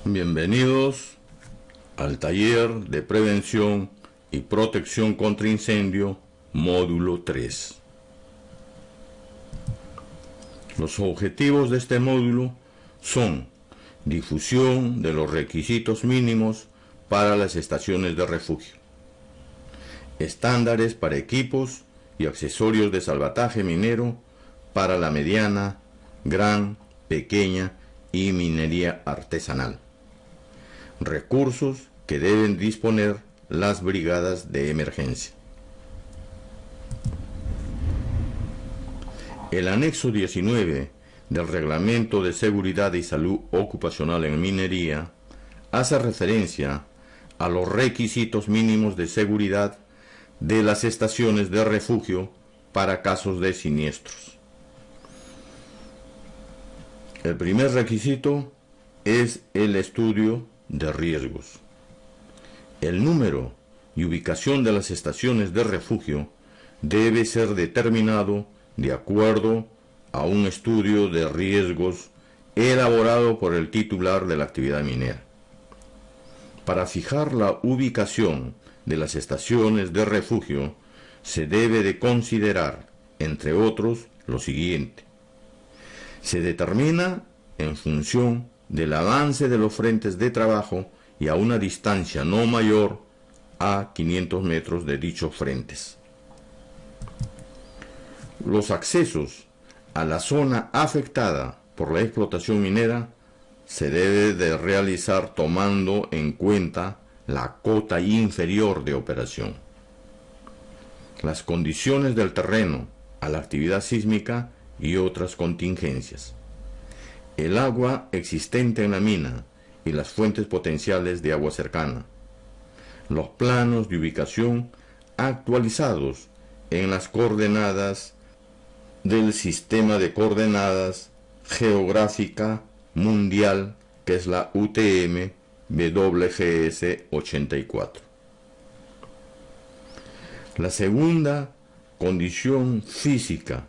Bienvenidos al taller de prevención y protección contra incendio, módulo 3. Los objetivos de este módulo son difusión de los requisitos mínimos para las estaciones de refugio, estándares para equipos y accesorios de salvataje minero para la mediana, gran, pequeña y minería artesanal, recursos que deben disponer las brigadas de emergencia. El anexo 19 del Reglamento de Seguridad y Salud Ocupacional en Minería hace referencia a los requisitos mínimos de seguridad de las estaciones de refugio para casos de siniestros. El primer requisito es el estudio de riesgos. El número y ubicación de las estaciones de refugio debe ser determinado de acuerdo a un estudio de riesgos elaborado por el titular de la actividad minera. Para fijar la ubicación de las estaciones de refugio, se debe de considerar, entre otros, lo siguiente. Se determina en función del avance de los frentes de trabajo y a una distancia no mayor a 500 metros de dichos frentes. Los accesos a la zona afectada por la explotación minera se debe de realizar tomando en cuenta la cota inferior de operación, las condiciones del terreno a la actividad sísmica y otras contingencias, el agua existente en la mina y las fuentes potenciales de agua cercana, los planos de ubicación actualizados en las coordenadas del Sistema de Coordenadas Geográfica Mundial, que es la UTM WGS 84. La segunda condición física,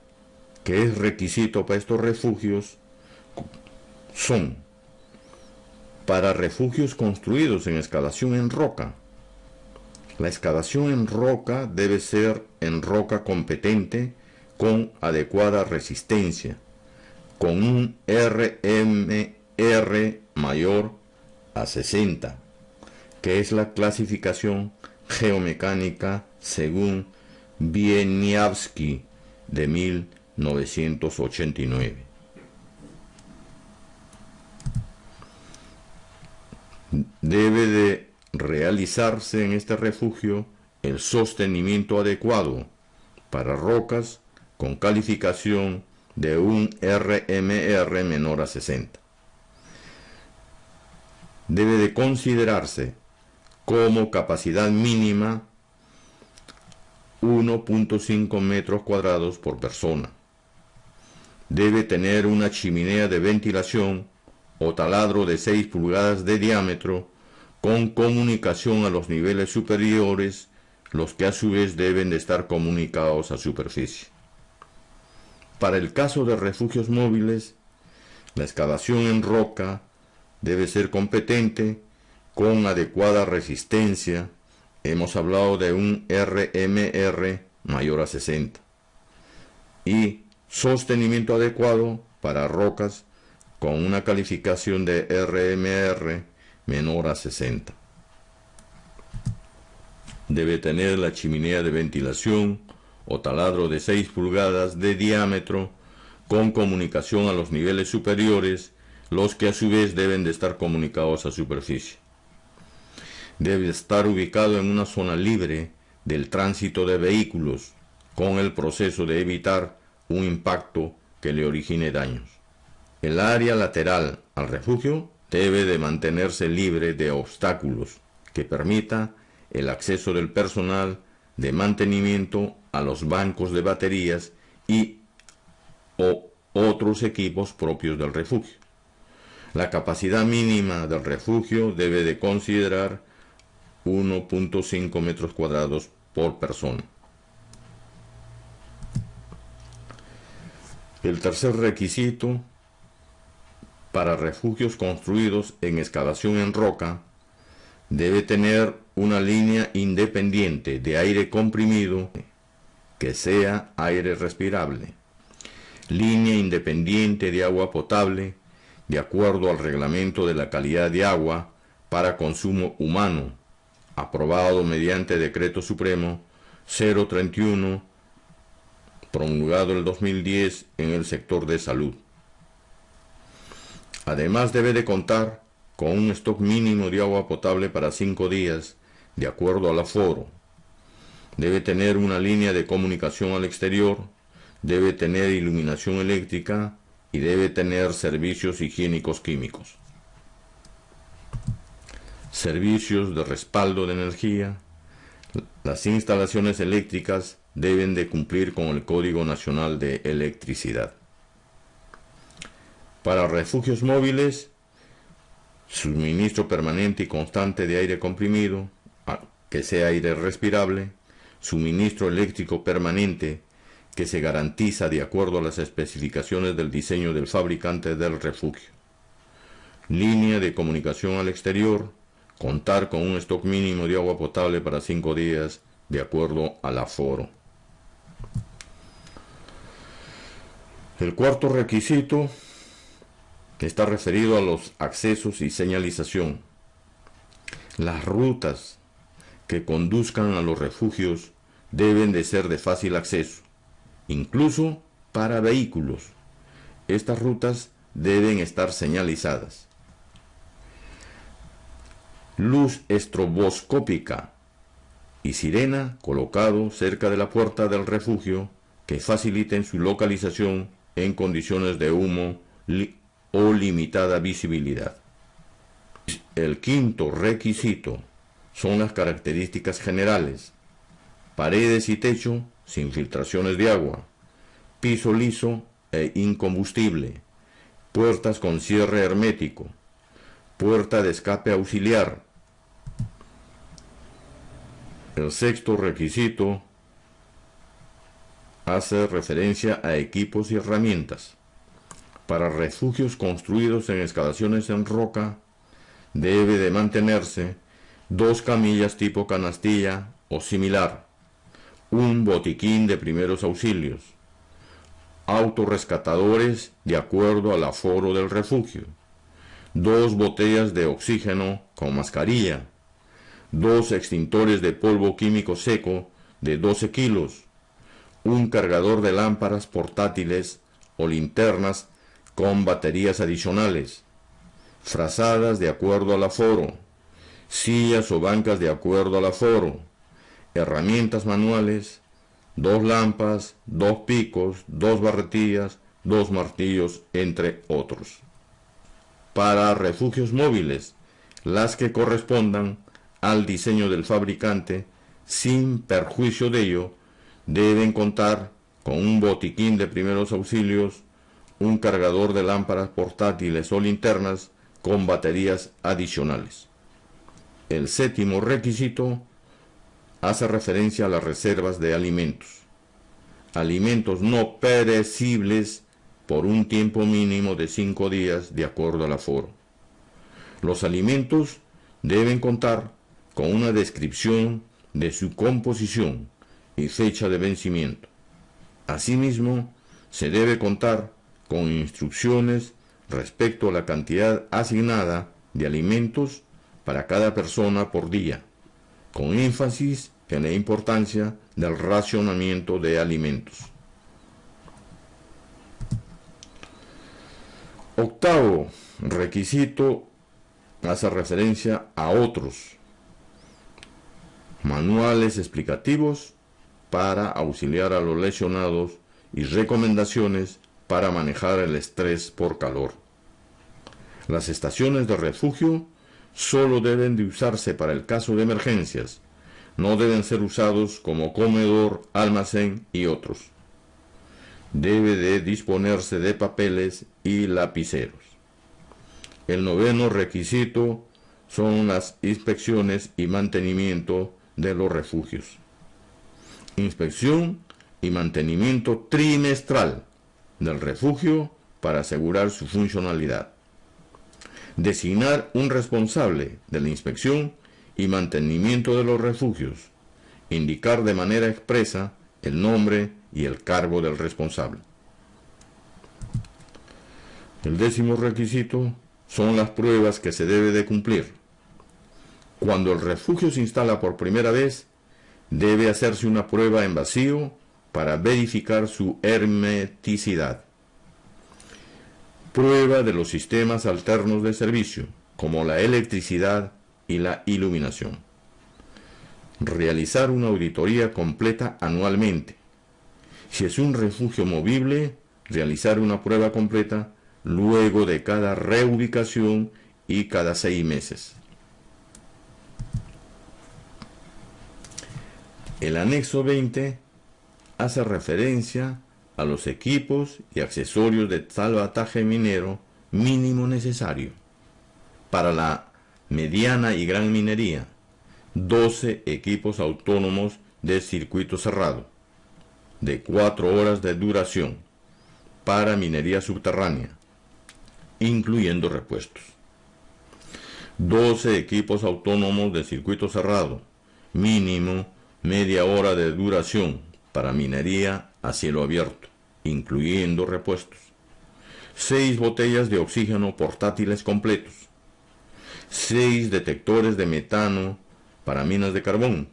que es requisito para estos refugios, son para refugios construidos en excavación en roca. La excavación en roca debe ser en roca competente con adecuada resistencia, con un RMR mayor a 60, que es la clasificación geomecánica según Wieniawski de 1989. Debe de realizarse en este refugio el sostenimiento adecuado para rocas con calificación de un RMR menor a 60. Debe de considerarse como capacidad mínima 1.5 metros cuadrados por persona. Debe tener una chimenea de ventilación o taladro de 6 pulgadas de diámetro con comunicación a los niveles superiores, los que a su vez deben de estar comunicados a superficie. Para el caso de refugios móviles, la excavación en roca debe ser competente con adecuada resistencia. Hemos hablado de un RMR mayor a 60 y sostenimiento adecuado para rocas con una calificación de RMR menor a 60. Debe tener la chimenea de ventilación o taladro de 6 pulgadas de diámetro con comunicación a los niveles superiores, los que a su vez deben de estar comunicados a superficie. Debe estar ubicado en una zona libre del tránsito de vehículos, con el proceso de evitar un impacto que le origine daños. El área lateral al refugio debe de mantenerse libre de obstáculos que permita el acceso del personal de mantenimiento a los bancos de baterías y o otros equipos propios del refugio. La capacidad mínima del refugio debe de considerar 1.5 metros cuadrados por persona. El tercer requisito Para refugios construidos en excavación en roca, debe tener una línea independiente de aire comprimido que sea aire respirable, línea independiente de agua potable de acuerdo al reglamento de la calidad de agua para consumo humano, aprobado mediante Decreto Supremo 031, promulgado el 2010 en el sector de salud. Además debe de contar con un stock mínimo de agua potable para 5 días, de acuerdo al aforo. Debe tener una línea de comunicación al exterior, debe tener iluminación eléctrica y debe tener servicios higiénicos químicos. Servicios de respaldo de energía. Las instalaciones eléctricas deben de cumplir con el Código Nacional de Electricidad. Para refugios móviles, suministro permanente y constante de aire comprimido, que sea aire respirable, suministro eléctrico permanente que se garantiza de acuerdo a las especificaciones del diseño del fabricante del refugio, línea de comunicación al exterior, contar con un stock mínimo de agua potable para 5 días de acuerdo al aforo. El cuarto requisito está referido a los accesos y señalización. Las rutas que conduzcan a los refugios deben de ser de fácil acceso, incluso para vehículos. Estas rutas deben estar señalizadas. Luz estroboscópica y sirena colocado cerca de la puerta del refugio que faciliten su localización en condiciones de humo o limitada visibilidad. El quinto requisito son las características generales: paredes y techo sin filtraciones de agua, piso liso e incombustible, puertas con cierre hermético, puerta de escape auxiliar. El sexto requisito hace referencia a equipos y herramientas. Para refugios construidos en excavaciones en roca, debe de mantenerse 2 camillas tipo canastilla o similar, un botiquín de primeros auxilios, autorrescatadores de acuerdo al aforo del refugio, 2 botellas de oxígeno con mascarilla, 2 extintores de polvo químico seco de 12 kilos, un cargador de lámparas portátiles o linternas con baterías adicionales, frazadas de acuerdo al aforo, sillas o bancas de acuerdo al aforo, herramientas manuales, 2 lámparas, 2 picos, 2 barretillas, 2 martillos, entre otros. Para refugios móviles, las que correspondan al diseño del fabricante, sin perjuicio de ello, deben contar con un botiquín de primeros auxilios, un cargador de lámparas portátiles o linternas con baterías adicionales. El séptimo requisito hace referencia a las reservas de alimentos. Alimentos no perecibles por un tiempo mínimo de 5 días de acuerdo al aforo. Los alimentos deben contar con una descripción de su composición y fecha de vencimiento. Asimismo, se debe contar con instrucciones respecto a la cantidad asignada de alimentos para cada persona por día, con énfasis en la importancia del racionamiento de alimentos. Octavo requisito hace referencia a otros manuales explicativos para auxiliar a los lesionados y recomendaciones para manejar el estrés por calor. Las estaciones de refugio solo deben de usarse para el caso de emergencias, no deben ser usados como comedor, almacén y otros. Debe de disponerse de papeles y lapiceros. El noveno requisito son las inspecciones y mantenimiento de los refugios. Inspección y mantenimiento trimestral del refugio para asegurar su funcionalidad. Designar un responsable de la inspección y mantenimiento de los refugios. Indicar de manera expresa el nombre y el cargo del responsable. El 10º requisito son las pruebas que se debe de cumplir. Cuando el refugio se instala por primera vez, debe hacerse una prueba en vacío para verificar su hermeticidad. Prueba de los sistemas alternos de servicio, como la electricidad y la iluminación. Realizar una auditoría completa anualmente. Si es un refugio movible, realizar una prueba completa luego de cada reubicación y cada 6 meses. El anexo 20 hace referencia a los equipos y accesorios de salvataje minero mínimo necesario para la mediana y gran minería. 12 equipos autónomos de circuito cerrado, de 4 horas de duración, para minería subterránea, incluyendo repuestos. 12 equipos autónomos de circuito cerrado, mínimo media hora de duración, para minería a cielo abierto, incluyendo repuestos. 6 botellas de oxígeno portátiles completos. 6 detectores de metano para minas de carbón.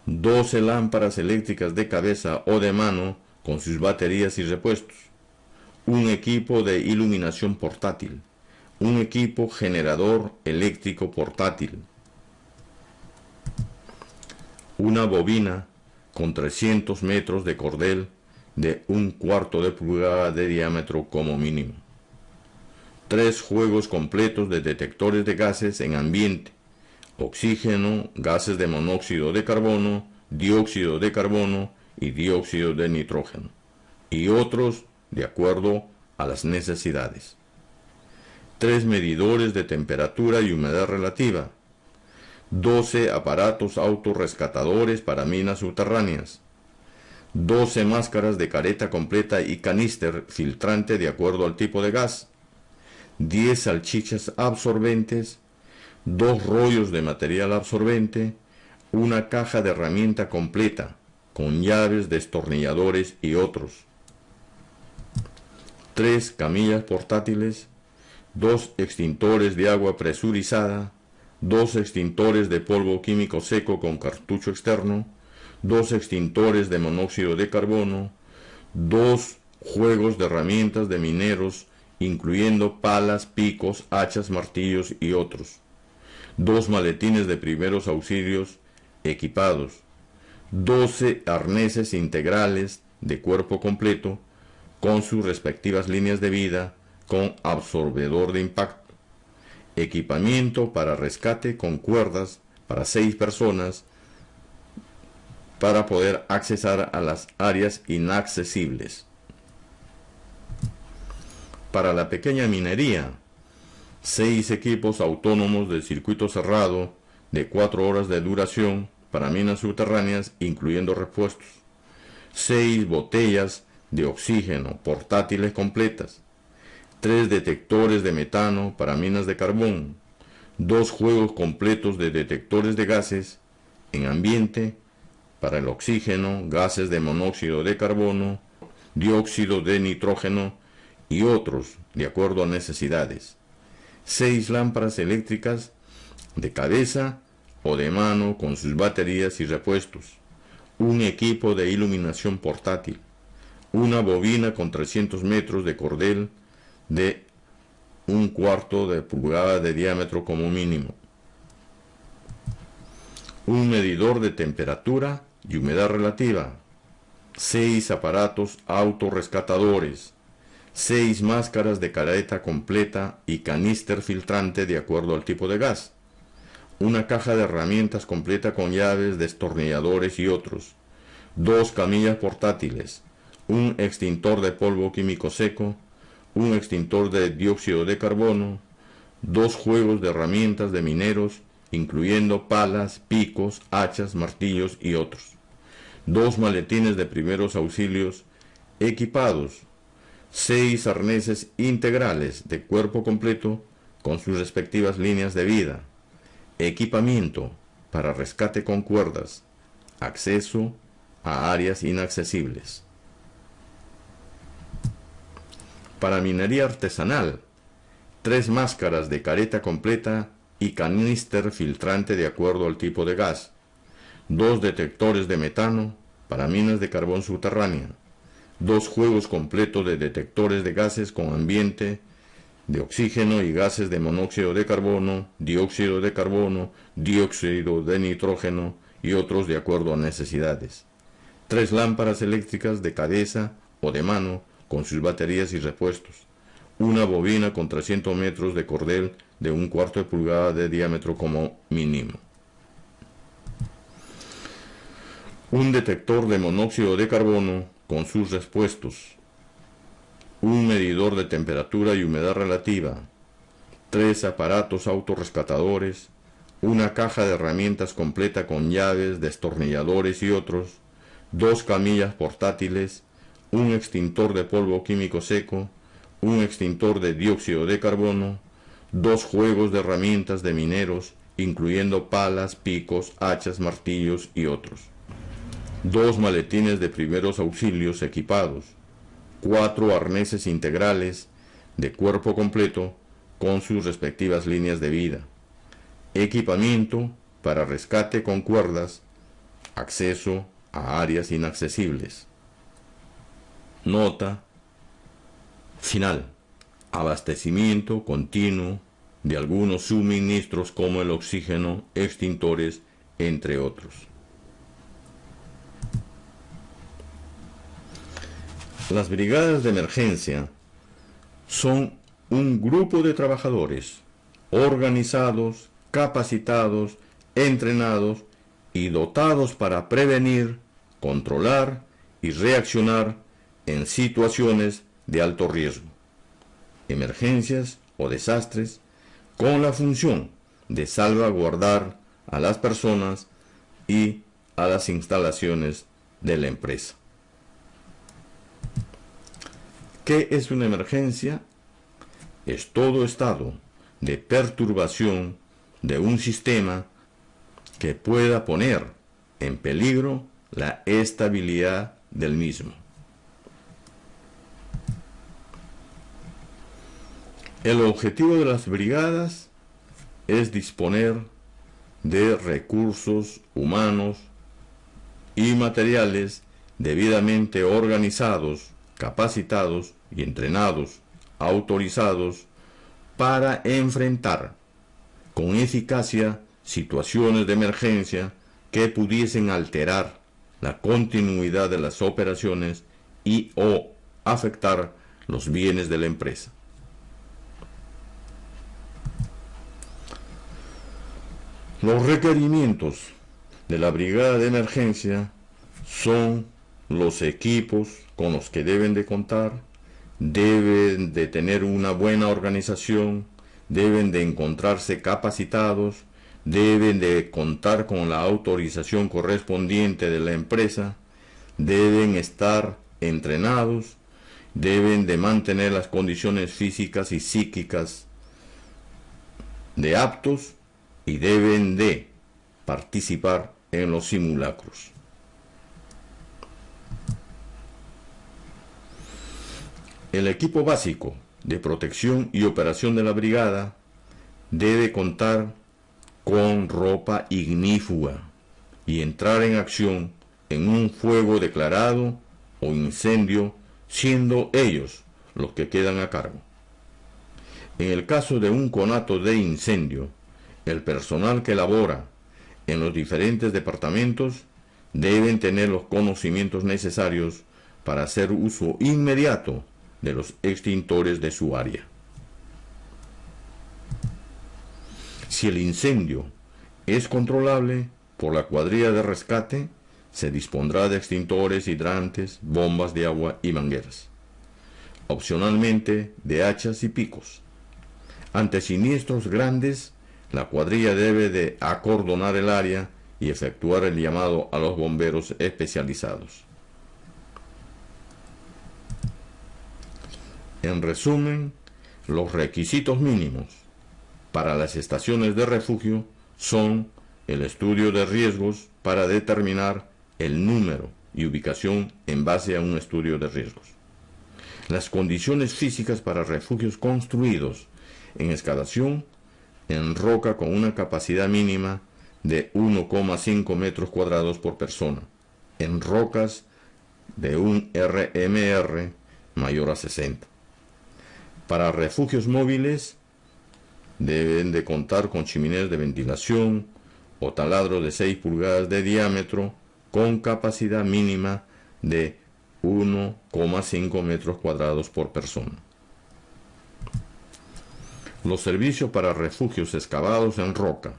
12 lámparas eléctricas de cabeza o de mano con sus baterías y repuestos. Un equipo de iluminación portátil. Un equipo generador eléctrico portátil. Una bobina con 300 metros de cordel de 1/4 de pulgada de diámetro como mínimo. 3 juegos completos de detectores de gases en ambiente, oxígeno, gases de monóxido de carbono, dióxido de carbono y dióxido de nitrógeno, y otros de acuerdo a las necesidades. 3 medidores de temperatura y humedad relativa. 12 aparatos autorrescatadores para minas subterráneas. 12 máscaras de careta completa y caníster filtrante de acuerdo al tipo de gas. 10 salchichas absorbentes. 2 rollos de material absorbente. Una caja de herramienta completa con llaves, destornilladores y otros. 3 camillas portátiles. 2 extintores de agua presurizada. 2 extintores de polvo químico seco con cartucho externo, 2 extintores de monóxido de carbono, 2 juegos de herramientas de mineros, incluyendo palas, picos, hachas, martillos y otros, 2 maletines de primeros auxilios equipados, 12 arneses integrales de cuerpo completo, con sus respectivas líneas de vida, con absorbedor de impacto. Equipamiento para rescate con cuerdas para 6 personas para poder accesar a las áreas inaccesibles. Para la pequeña minería, 6 equipos autónomos de circuito cerrado de 4 horas de duración para minas subterráneas, incluyendo repuestos. 6 botellas de oxígeno portátiles completas. 3 detectores de metano para minas de carbón, 2 juegos completos de detectores de gases en ambiente para el oxígeno, gases de monóxido de carbono, dióxido de nitrógeno y otros de acuerdo a necesidades. 6 lámparas eléctricas de cabeza o de mano con sus baterías y repuestos. Un equipo de iluminación portátil. Una bobina con 300 metros de cordel de 1/4 de pulgada de diámetro como mínimo. Un medidor de temperatura y humedad relativa. 6 aparatos autorrescatadores. 6 máscaras de careta completa y caníster filtrante de acuerdo al tipo de gas. Una caja de herramientas completa con llaves, destornilladores y otros. 2 camillas portátiles. Un extintor de polvo químico seco. Un extintor de dióxido de carbono, 2 juegos de herramientas de mineros, incluyendo palas, picos, hachas, martillos y otros, 2 maletines de primeros auxilios equipados, 6 arneses integrales de cuerpo completo con sus respectivas líneas de vida, equipamiento para rescate con cuerdas, acceso a áreas inaccesibles. Para minería artesanal, 3 máscaras de careta completa y caníster filtrante de acuerdo al tipo de gas, 2 detectores de metano para minas de carbón subterránea, 2 juegos completos de detectores de gases con ambiente de oxígeno y gases de monóxido de carbono, dióxido de nitrógeno y otros de acuerdo a necesidades, 3 lámparas eléctricas de cabeza o de mano con sus baterías y repuestos, una bobina con 300 metros de cordel de 1/4 de pulgada de diámetro como mínimo, un detector de monóxido de carbono con sus repuestos, un medidor de temperatura y humedad relativa, 3 aparatos autorrescatadores, una caja de herramientas completa con llaves, destornilladores y otros, 2 camillas portátiles, un extintor de polvo químico seco, un extintor de dióxido de carbono, 2 juegos de herramientas de mineros, incluyendo palas, picos, hachas, martillos y otros, 2 maletines de primeros auxilios equipados, 4 arneses integrales de cuerpo completo con sus respectivas líneas de vida, equipamiento para rescate con cuerdas, acceso a áreas inaccesibles. Nota final: abastecimiento continuo de algunos suministros como el oxígeno, extintores, entre otros. Las brigadas de emergencia son un grupo de trabajadores organizados, capacitados, entrenados y dotados para prevenir, controlar y reaccionar en situaciones de alto riesgo, emergencias o desastres, con la función de salvaguardar a las personas y a las instalaciones de la empresa. ¿Qué es una emergencia? Es todo estado de perturbación de un sistema que pueda poner en peligro la estabilidad del mismo. El objetivo de las brigadas es disponer de recursos humanos y materiales debidamente organizados, capacitados y entrenados, autorizados para enfrentar con eficacia situaciones de emergencia que pudiesen alterar la continuidad de las operaciones y o afectar los bienes de la empresa. Los requerimientos de la brigada de emergencia son los equipos con los que deben de contar, deben de tener una buena organización, deben de encontrarse capacitados, deben de contar con la autorización correspondiente de la empresa, deben estar entrenados, deben de mantener las condiciones físicas y psíquicas de aptos y deben de participar en los simulacros. El equipo básico de protección y operación de la brigada debe contar con ropa ignífuga y entrar en acción en un fuego declarado o incendio, siendo ellos los que quedan a cargo. En el caso de un conato de incendio, el personal que labora en los diferentes departamentos deben tener los conocimientos necesarios para hacer uso inmediato de los extintores de su área. Si el incendio es controlable por la cuadrilla de rescate, se dispondrá de extintores, hidrantes, bombas de agua y mangueras, opcionalmente de hachas y picos. Ante siniestros grandes, la cuadrilla debe de acordonar el área y efectuar el llamado a los bomberos especializados. En resumen, los requisitos mínimos para las estaciones de refugio son el estudio de riesgos para determinar el número y ubicación en base a un estudio de riesgos. Las condiciones físicas para refugios construidos en excavación en roca con una capacidad mínima de 1,5 metros cuadrados por persona, en rocas de un RMR mayor a 60. Para refugios móviles deben de contar con chimeneas de ventilación o taladro de 6 pulgadas de diámetro con capacidad mínima de 1,5 metros cuadrados por persona. Los servicios para refugios excavados en roca,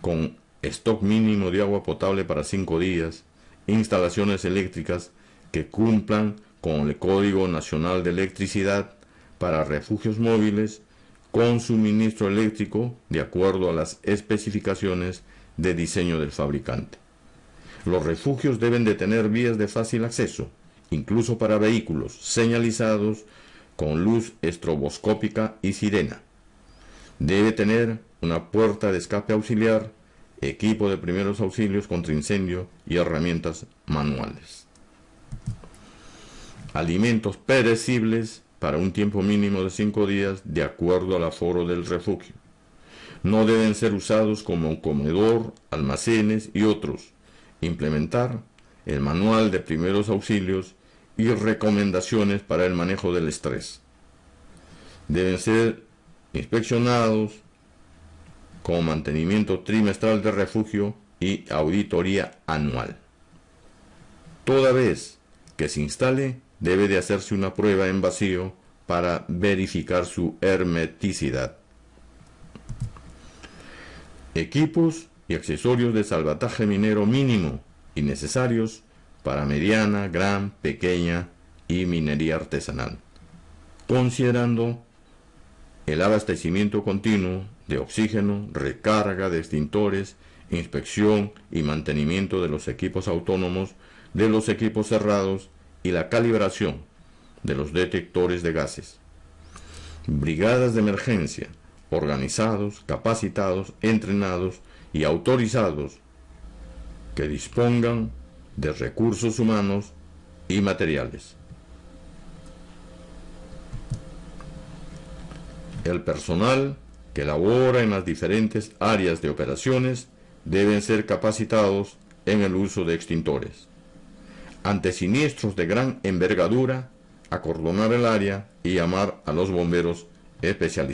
con stock mínimo de agua potable para 5 días, instalaciones eléctricas que cumplan con el Código Nacional de Electricidad para refugios móviles, con suministro eléctrico de acuerdo a las especificaciones de diseño del fabricante. Los refugios deben de tener vías de fácil acceso, incluso para vehículos señalizados con luz estroboscópica y sirena. Debe tener una puerta de escape auxiliar, equipo de primeros auxilios contra incendio y herramientas manuales. Alimentos perecibles para un tiempo mínimo de 5 días de acuerdo al aforo del refugio. No deben ser usados como comedor, almacenes y otros. Implementar el manual de primeros auxilios y recomendaciones para el manejo del estrés. Deben ser inspeccionados con mantenimiento trimestral de refugio y auditoría anual. Toda vez que se instale, debe de hacerse una prueba en vacío para verificar su hermeticidad. Equipos y accesorios de salvataje minero mínimo y necesarios para mediana, gran, pequeña y minería artesanal, considerando el abastecimiento continuo de oxígeno, recarga de extintores, inspección y mantenimiento de los equipos autónomos, de los equipos cerrados y la calibración de los detectores de gases. Brigadas de emergencia, organizados, capacitados, entrenados y autorizados que dispongan de recursos humanos y materiales. El personal que labora en las diferentes áreas de operaciones deben ser capacitados en el uso de extintores. Ante siniestros de gran envergadura, acordonar el área y llamar a los bomberos especializados.